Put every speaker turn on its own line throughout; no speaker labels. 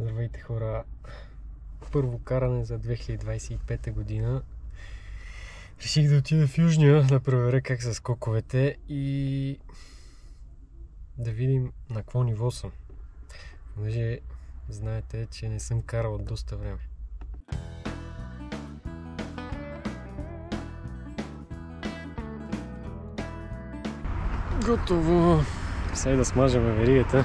Здравейте, хора! Първо каране за 2025 година. Реших да отида в Южния да проверя как са скоковете и да видим на какво ниво съм. Понеже знаете, че не съм карал от доста време. Готово! Сега да смажем веригата.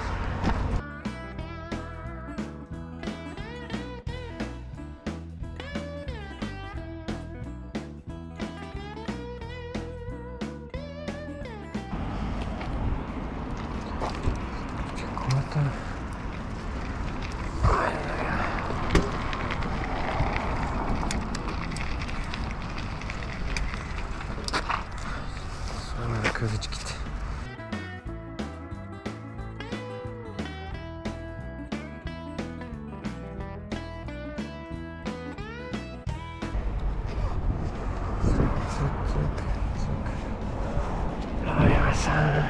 Слагаме ръкавичките. Давай са.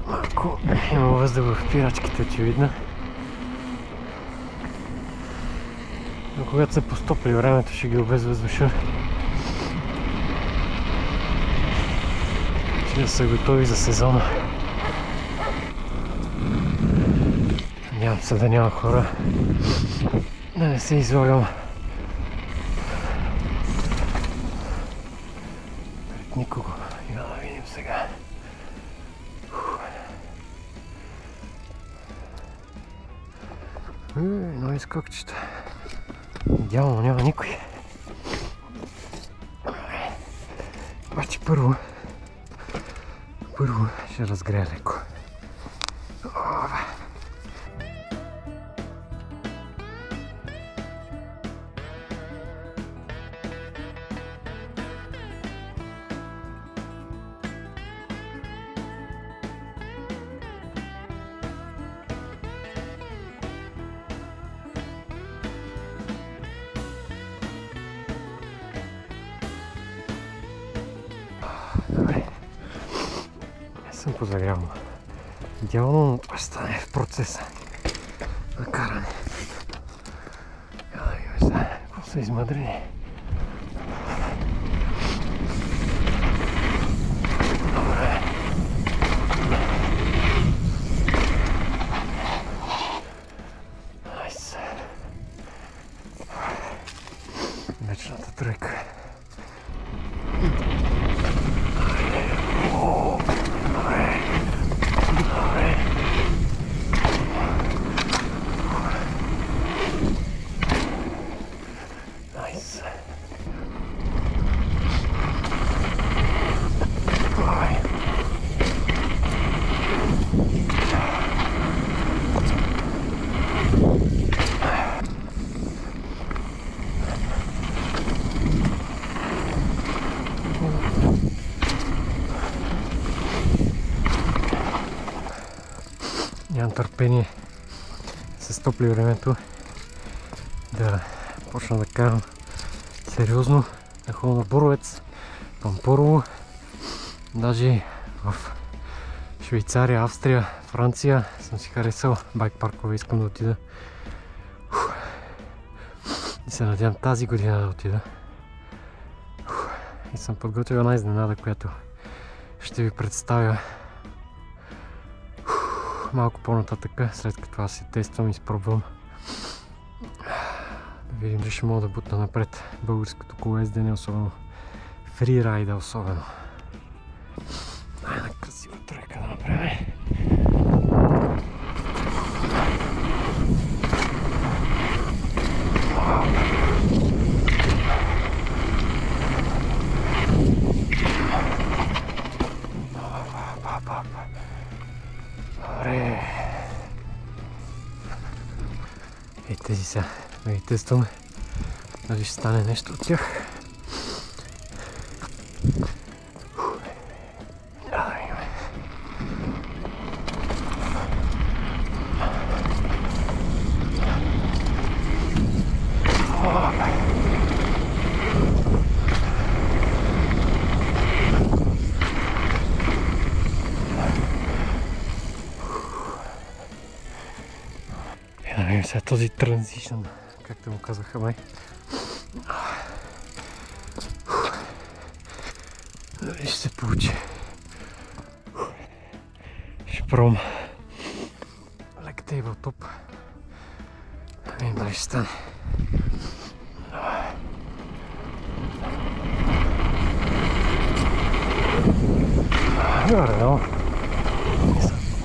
Малко има въздух в пирачките, очевидно. Но когато се постопли времето, ще ги обезвъздуша. Ще да са готови за сезона. Надявам се да няма хора. Да не се излагам пред никого. И да видим сега. Нови скокчета. Идеално, няма никой. Обаче първо ще разгрея леко. Добре. Не съм позагрял. Идеално ще стане в процеса на каране. Да видим сега какво са измъдрени. Добре. Найс. Вечната тройка. Нямам търпение с топли времето да почна да карам сериозно, да ходя на Боровец, Пампорово, даже в Швейцария, Австрия, Франция съм си харесал байк паркове, искам да отида. И се надявам тази година да отида. И съм подготвил една изненада, която ще ви представя малко по-нататъка, след като аз се тествам и изпробвам. Да видим дали ще мога да бутна напред българското колоездене, особено фрирайда особено. Една красива тройка да направим. Добре. И тези сега да ги тестваме. Дали ще стане нещо от тях. Сега този транзишън, както му казаха май. Дали ще се получи. Ще пробвам лек тейблтоп. Видим дали ще стане. Добре, но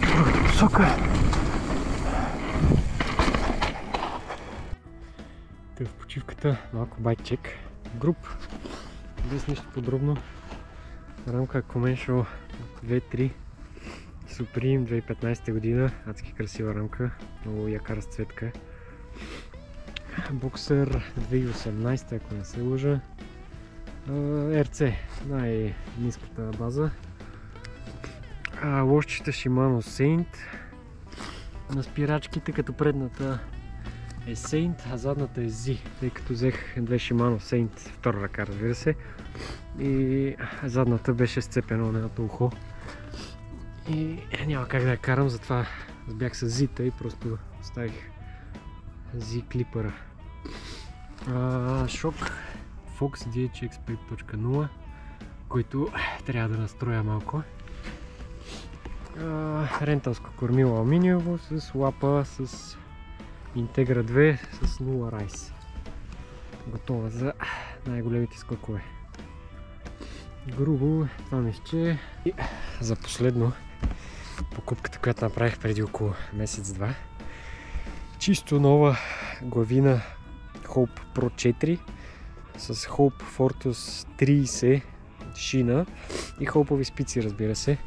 другата посока. В почивката малко байкчек. Груп, без нищо подробно. Рамка Commercial 2.3 Supreme 2015 година. Адски красива рамка, много яка разцветка. Боксер 2018, ако не се лъжа. RC, най-ниската база. Лошчета Shimano Saint на спирачките, като предната е Saint, а задната е Z, тъй като взех две Shimano Saint втора ръка, разбира се, и задната беше сцепена на едното ухо и няма как да я карам, затова бях с Z-та и просто оставих Z клипъра. Шок Fox DHX 5.0, който трябва да настроя малко. Ренталско кормило алуминиево с лапа с Integra 2 с 0 райс. Готова за най-големите скокове. Грубо това мисче. И за последно покупката, която направих преди около месец-два. Чисто нова главина Hope Pro 4 с Hope Fortus 30 шина и хоупови спици, разбира се.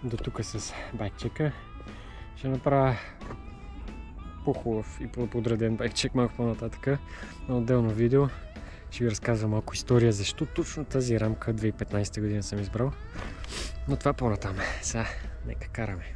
До тук с байкчека. Ще направя по-хубав и подреден байкчек малко по-нататък на отделно видео. Ще ви разказвам малко история защо точно тази рамка 2015 година съм избрал. Но това по-натам. Сега нека караме.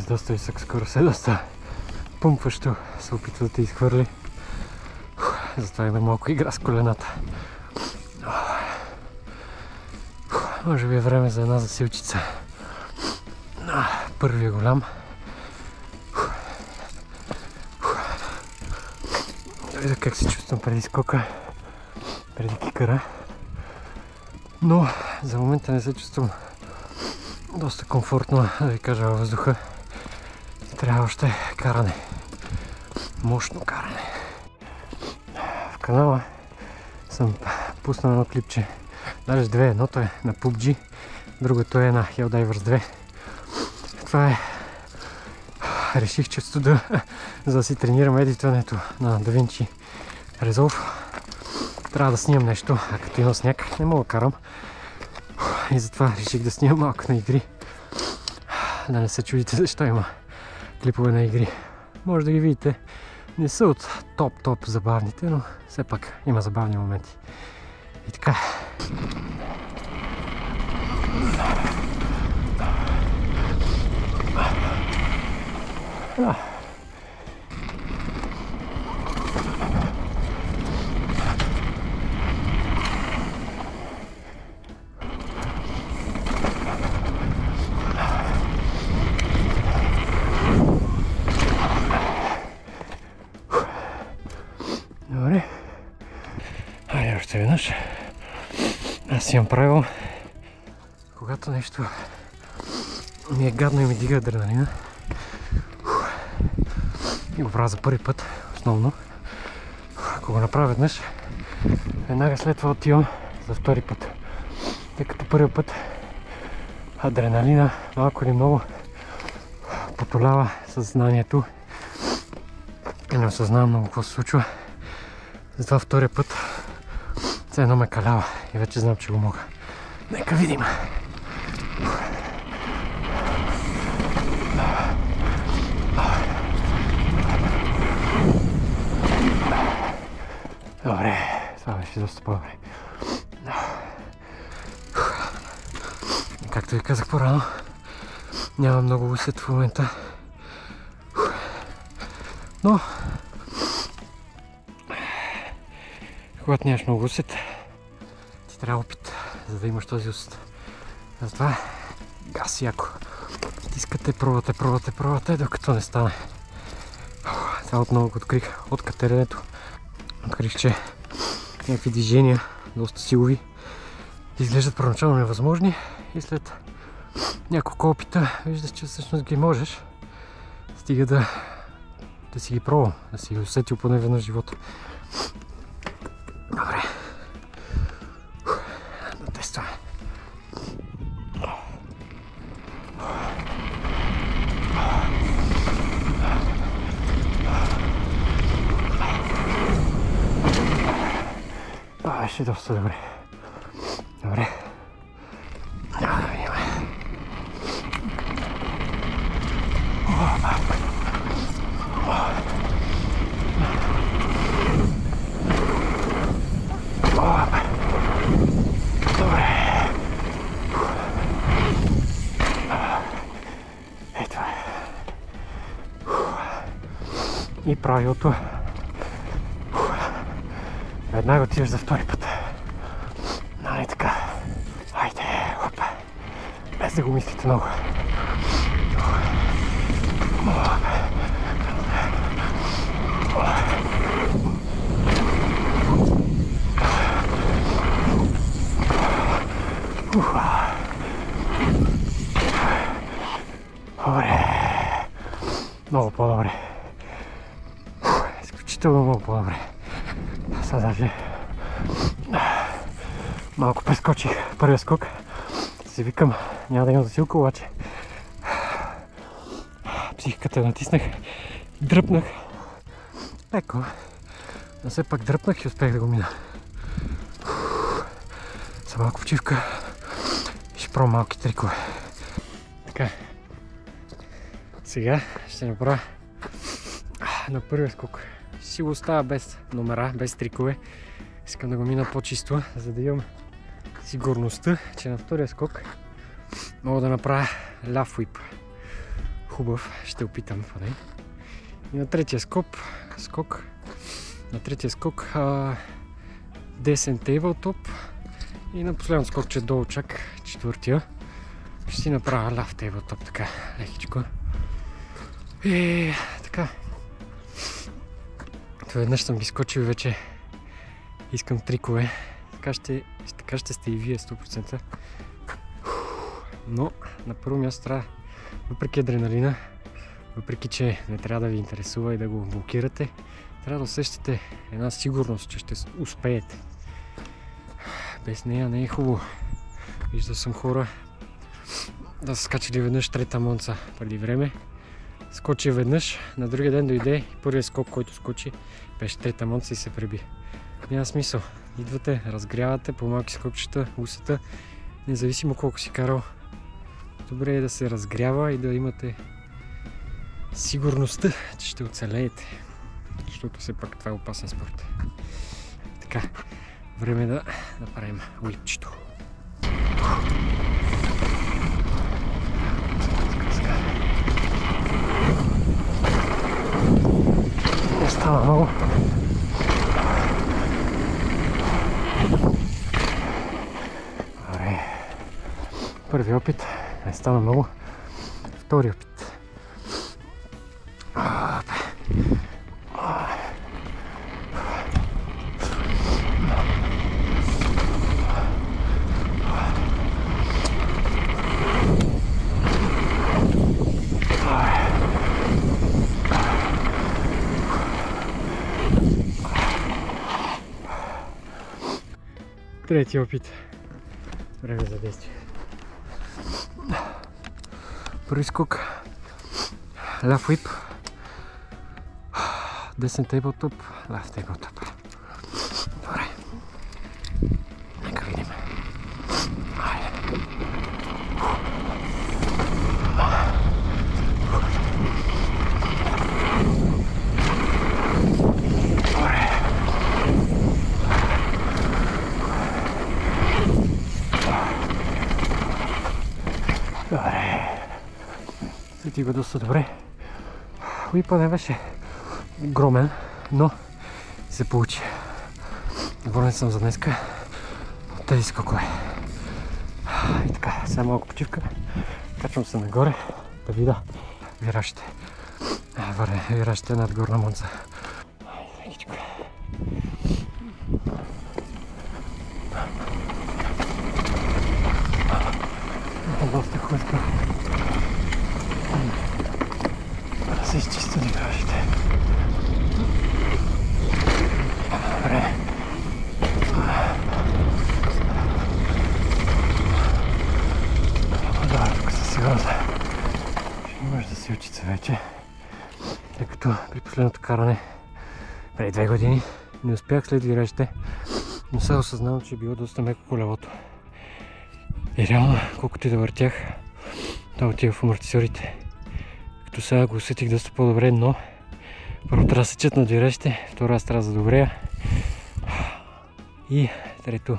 Доста висока скорост е, доста пумпващо се опитва да те изхвърли. Затова има малко игра с колената. Може би е време за една засилчица. Първият голям. Да видя как се чувствам преди скока, преди кикъра. Но за момента не се чувствам доста комфортно, да ви кажа, във въздуха. Трябва още каране. Мощно каране. В канала съм пуснал едно клипче. Даже две. Едното е на PUBG, другото е на Helldivers 2. Това е... Реших често за да си тренирам едитването на DaVinci Resolve. Трябва да снимам нещо, а като има сняг не мога да карам. И затова реших да снимам малко на игри. Да не се чудите защо има клипове на игри. Може да ги видите. Не са от топ забавните, но все пак има забавни моменти. И така. Добре. Хайде още веднъж. Аз имам правило, когато нещо ми е гадно и ми дига адреналина, и го правя за първи път, основно. Ако го направя веднъж, веднага след това отивам за втори път. Тъй като първи път адреналина малко или много потолява съзнанието и не осъзнавам много какво се случва. Затова втория път все едно ме калява и вече знам, че го мога. Нека видим! Добре, това беше доста по-добре. Както ви казах по-рано, няма много усет в момента. Но когато нямаш много усет, ти трябва опит, за да имаш този усет. Затова газ яко. Тискате, пробвате, докато не стане. Това отново го открих от катеренето. Открих, че някакви движения, доста силови, изглеждат първоначално невъзможни и след няколко опита виждаш, че всъщност ги можеш. Стига да си ги пробвам, да си ги усетил поне веднъж в живота. Добре. Да тестваме. Това беше доста добре. Добре. Няма да видим. Добре. Ето е. И правилото. Веднага отиваш за втори път. Нали така? Хайде, опа. Без да го мислите много. Добре. Много по-добре. Изключително много по-добре. Сега даже малко прескочих първия скок. Си викам, няма да имам засилка, обаче психиката натиснах, дръпнах. Леко. Но все пак дръпнах и успех да го мина. Са малко почивка и ще пробвам малки трикове. Така. Сега ще направя на първия скок. Ще си го оставя без номера, без трикове. Искам да го мина по-чисто, за да имам сигурността, че на втория скок мога да направя ляв уип. Хубав, ще опитам поне. И на третия скок, десен тейблтоп и на последно скок, че долу чак четвъртия, ще си направя ляв тейблтоп, така лекичко. И така. Това веднъж съм ги скочил и вече искам трикове. Така ще сте и вие 100%. Но на първо място трябва, въпреки адреналина, въпреки че не трябва да ви интересува и да го блокирате, трябва да усещате една сигурност, че ще успеете. Без нея не е хубаво. Виждал съм хора да са скачали веднъж трета монца преди време. Скочи веднъж, на другия ден дойде и първият скок, който скочи, беше трета монца и се преби. Няма смисъл. Идвате, разгрявате по малки скокчета, усета, независимо колко си карал. Добре е да се разгрява и да имате сигурността, че ще оцелеете. Защото все пак това е опасен спорт. Така, време е да направим уипчето. Не става много. Добре. Първи опит не стана много. Втори опит. Трети опит. Време за действие. Първи скок. Ляв уип. Десен тейблтоп. Ляв тейблтоп. Добре. Нека видим. Айде. Добре. Се стига доста добре. Уипа не беше огромен, но се получи. Доволен съм за днеска от тези скокове. И така, сега малко почивка. Качвам се нагоре да видя виражите. Виражите над Горна Монца. Доста хлъзга. Да се изчистят виражите. Добре. Да, тук със сигурност ще имаш да си очица вече, тъй като при последното каране преди 2 години не успях след виражите, но сега осъзнавам, че е било доста меко колелото. И реално, колкото и да въртях, това отива в амортисьорите. Като сега го усетих доста по-добре, но първо трябва да се чет на виражите, второ аз трябва да задобрея. И трето,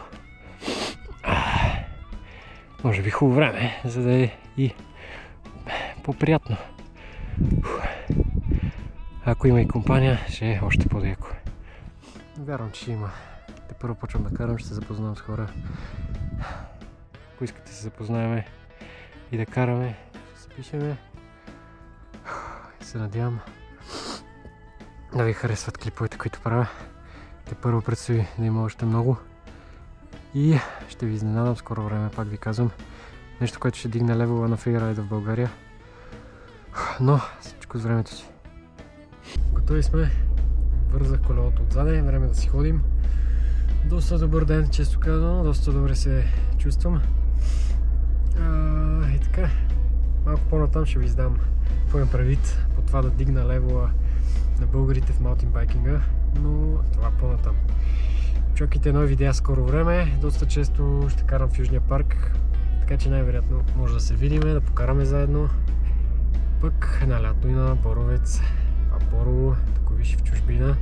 може би хубаво време, за да е и по-приятно. Ако има и компания, ще е още по-яко. Вярвам, че ще има. Те първо почвам да карам, ще се запознавам с хора. Ако искате да се запознаем и да караме, ще се пишеме. И се надявам да ви харесват клиповете, които правя. Те първо предстои да има още много. И ще ви изненадам скоро време, пак ви казвам. Нещо, което ще дигне левела на фрирайда в България. Но всичко с времето си. Готови сме. Вързах колелото отзаде, време да си ходим. Доста добър ден, често казано, доста добре се чувствам. И така, малко по-натам ще ви издам какво имам предвид по това да дигна левела на българите в маунтинбайкинга, но това по-натам. Чакайте нови видеа скоро време, доста често ще карам в Южния парк, така че най-вероятно може да се видим, да покараме заедно. Пък на лято и на Боровец, Борово, Таковиш в чужбина.